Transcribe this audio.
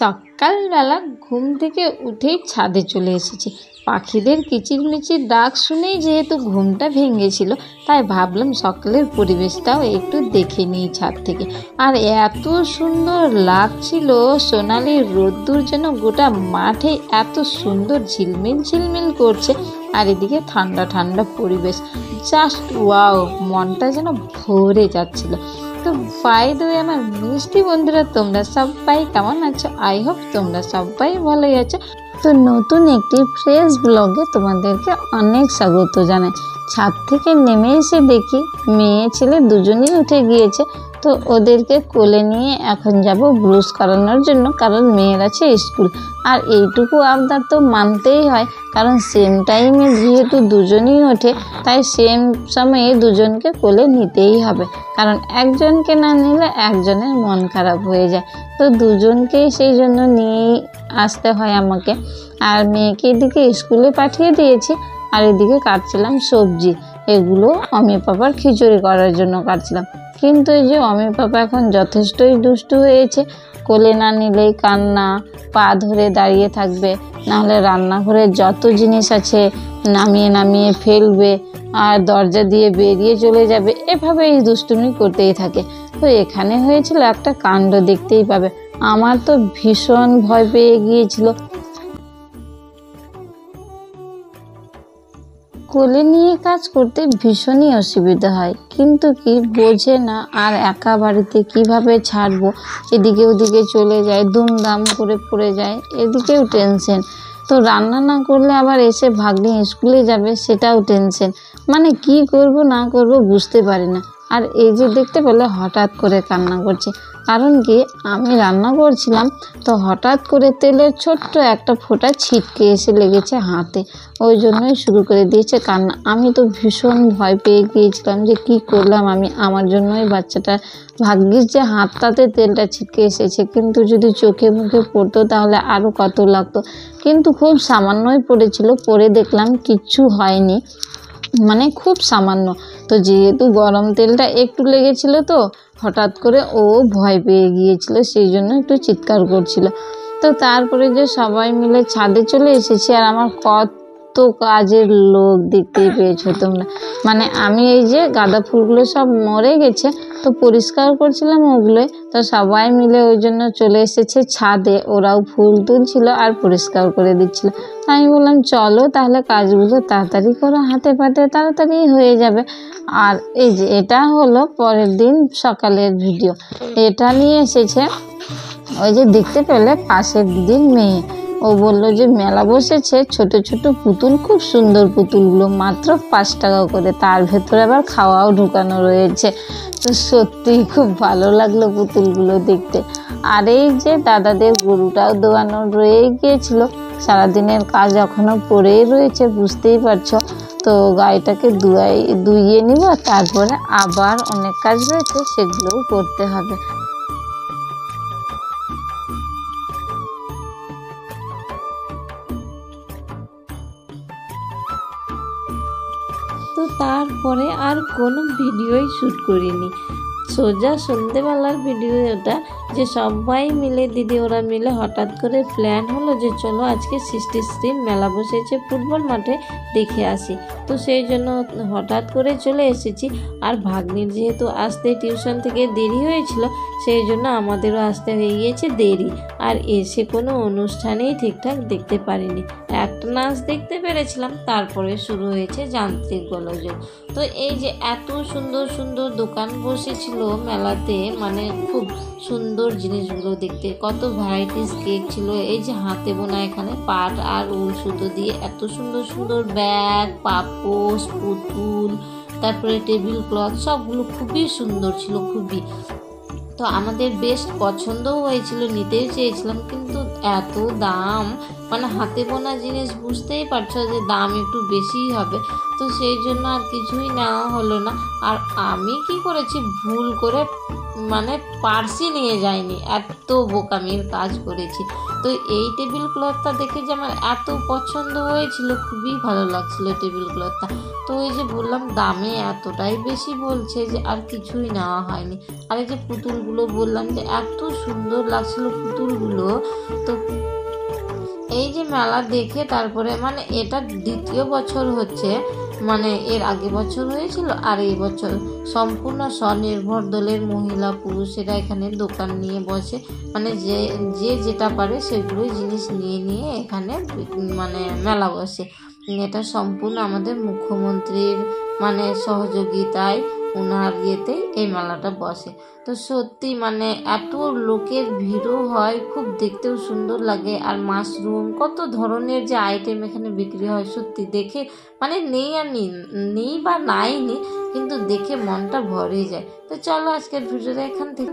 সকালবেলা ঘুম থেকে উঠেই ছাদে চলে এসেছি। পাখিদের কিচিরমিচির ডাক শুনেই যেহেতু ঘুমটা ভেঙেছিল, তাই ভাবলাম সকালের পরিবেশটাও একটু দেখে নিই ছাদ থেকে। আর এত সুন্দর লাগছিল, সোনালি রোদ্দুর যেন গোটা মাঠে এত সুন্দর ঝিলমিল ঝিলমিল করছে, আর এদিকে ঠান্ডা ঠান্ডা পরিবেশ, জাস্ট ওয়াও, মনটা যেন ভরে যাচ্ছিল। তো বাই দ্য ওয়ে আমার মিষ্টি বন্ধুরা, তোমরা সবাই কেমন আছো? আই হোপ তোমরা সবাই ভালোই আছো। তো নতুন একটি ফ্রেশ ব্লগে তোমাদেরকে অনেক স্বাগত জানাই। ছাদ থেকে নেমে এসে দেখি মেয়ে ছেলে দুজনেই উঠে গিয়েছে। তো ওদেরকে কোলে নিয়ে এখন যাব ব্রুশ করানোর জন্য, কারণ মেয়ের আছে স্কুল। আর এইটুকু আবদার তো মানতেই হয়, কারণ সেম টাইমে যেহেতু দুজনেই ওঠে, তাই সেম সময়ে দুজনকে কোলে নিতেই হবে, কারণ একজনকে না নিলে একজনের মন খারাপ হয়ে যায়। তো দুজনকেই সেই জন্য নিয়েই আসতে হয় আমাকে। আর মেয়েকে এদিকে স্কুলে পাঠিয়ে দিয়েছি, আর এদিকে কাটছিলাম সবজি। এগুলো অমি পাপার খিচুড়ি করার জন্য কাটছিলাম। কিন্তু এই যে অমি পাপা এখন যথেষ্টই দুষ্টু হয়েছে, কোলে না নিলেই কান্না, পা ধরে দাঁড়িয়ে থাকবে, নাহলে রান্নাঘরের যত জিনিস আছে নামিয়ে নামিয়ে ফেলবে, আর দরজা দিয়ে বেরিয়ে চলে যাবে, এভাবে এই দুষ্টুমি করতেই থাকে। তো এখানে হয়েছিল একটা কাণ্ড, দেখতেই পাবে। আমার তো ভীষণ ভয় পেয়ে গিয়েছিল। কোলে নিয়ে কাজ করতে ভীষণই অসুবিধা হয়, কিন্তু কি বোঝে না, আর একা বাড়িতে কিভাবে ছাড়বো। এদিকে ওদিকে চলে যায়, দুমদাম করে পড়ে যায়, এদিকেও টেনশন। তো রান্না না করলে আবার এসে ভাগ্নে স্কুলে যাবে, সেটাও টেনশন। মানে কি করব না করব বুঝতে পারি না। আর এই যে দেখতে পেলে হঠাৎ করে কান্না করছে, কারণ কি আমি রান্না করছিলাম, তো হঠাৎ করে তেলের ছোট্ট একটা ফোঁটা ছিটকে এসে লেগেছে হাতে, ওই জন্যই শুরু করে দিয়েছে কান্না। আমি তো ভীষণ ভয় পেয়ে গিয়েছিলাম যে কি করলাম আমি, আমার জন্যই বাচ্চাটা। ভাগ্যিস যে হাতটাতে তেলটা ছিটকে এসেছে, কিন্তু যদি চোখে মুখে পড়তো তাহলে আরও কত লাগতো। কিন্তু খুব সামান্যই পড়েছিল, পরে দেখলাম কিচ্ছু হয়নি, মানে খুব সামান্য। তো যেহেতু গরম তেলটা একটু লেগেছিল, তো হঠাৎ করে ও ভয় পেয়ে গিয়েছিল, সেই জন্য একটু চিৎকার করছিল। তো তারপরে যে সবাই মিলে ছাদে চলে এসেছি, আর আমার কত কাজের লোক দেখতেই পেয়েছো তোমরা। মানে আমি এই যে গাঁদা ফুলগুলো সব মরে গেছে, তো পরিষ্কার করছিলাম ওগুলোই। তো সবাই মিলে ওই জন্য চলে এসেছে ছাদে, ওরাও ফুল তুলছিল আর পরিষ্কার করে দিচ্ছিল। আমি বললাম চলো তাহলে কাজগুলো তাড়াতাড়ি করো, হাতে পাতে তাড়াতাড়ি হয়ে যাবে। আর এই যে এটা হলো পরের দিন সকালের ভিডিও। এটা নিয়ে এসেছে ওই যে দেখতে পেলে পাশের দিদির মেয়ে। ও বললো যে মেলা বসেছে, ছোট ছোট পুতুল, খুব সুন্দর পুতুলগুলো, মাত্র 5 টাকা করে, তার ভেতরে আবার খাওয়াও ঢুকানো রয়েছে। তো সত্যিই খুব ভালো লাগলো পুতুলগুলো দেখতে। আর এই যে দাদাদের গরুটাও দোয়ানো রয়ে গিয়েছিল, সারাদিনের কাজ এখনও পড়েই রয়েছে, বুঝতেই পারছো। তো গাইটাকে দুইয়ে নিব, তারপরে আবার অনেক কাজ রয়েছে, সেগুলোও করতে হবে। তো তারপরে আর কোনো ভিডিওই শ্যুট করিনি, সোজা সন্ধেবেলার ভিডিও ওটা, যে সবাই মিলে দিদি ওরা মিলে হঠাৎ করে প্ল্যান হলো যে চলো আজকে সৃষ্টি স্ট্রিম মেলা বসেছে ফুটবল মাঠে, দেখে আসি। তো সেই জন্য হঠাৎ করে চলে এসেছি। আর ভাগ্নির যেহেতু আসতে টিউশন থেকে দেরি হয়েছিল, সেই জন্য আমাদেরও আসতে হয়ে গিয়েছে দেরি। আর এসে কোনো অনুষ্ঠানেই ঠিকঠাক দেখতে পারিনি, একটা নাচ দেখতে পেরেছিলাম, তারপরে শুরু হয়েছে যান্ত্রিক গোলযোগ। তো এই যে এত সুন্দর সুন্দর দোকান বসেছিল মেলাতে, মানে খুব সুন্দর জিনিসগুলো দেখতে, কত ভ্যারাইটিস কেক ছিল। এই যে হাতে বোনা, এখানে পাট আর উল সুতো দিয়ে এত সুন্দর সুন্দর ব্যাগ, পাপোশ, পুতুল, তারপরে টেবিল ক্লথ, সবগুলো খুবই সুন্দর ছিল, খুবই। তো আমাদের বেশ পছন্দও হয়েছিল, নিতেও চেয়েছিলাম, কিন্তু এত দাম, মানে হাতে বোনা জিনিস বুঝতেই পারছো যে দাম একটু বেশিই হবে। তো সেই জন্য আর কিছুই নেওয়া হলো না। আর আমি কি করেছি, ভুল করে মানে পার্সই নিয়ে যাইনি, এত বোকামির কাজ করেছি। তো এই টেবিল ক্লথটা দেখে যে আমার এত পছন্দ হয়েছিল, খুবই ভালো লাগছিল টেবিল ক্লথটা। তো ওই যে বললাম দামে এতটাই বেশি বলছে যে আর কিছুই নেওয়া হয়নি। আর এই যে পুতুলগুলো বললাম যে এত সুন্দর লাগছিল পুতুলগুলো। তো এই যে মেলা দেখে তারপরে মানে এটা দ্বিতীয় বছর হচ্ছে, মানে এর আগে বছর হয়েছিল আর এই বছর সম্পূর্ণ স্বনির্ভর দলের মহিলা পুরুষেরা এখানে দোকান নিয়ে বসে, মানে যে যে যেটা পারে সেগুলোই জিনিস নিয়ে নিয়ে এখানে মানে মেলা বসে। এটা সম্পূর্ণ আমাদের মুখ্যমন্ত্রীর মানে সহযোগিতায়, ওনার ইয়েতেই এই মেলাটা বসে। তো সত্যি মানে এত লোকের ভিড়ও হয়, খুব দেখতেও সুন্দর লাগে। আর মাশরুম কত ধরনের যে আইটেম এখানে বিক্রি হয়, সত্যি দেখে মানে নেই আর নেই বা নাই নি, কিন্তু দেখে মনটা ভরে যায়। তো চলো আজকের ভিডিওটা এখান থেকে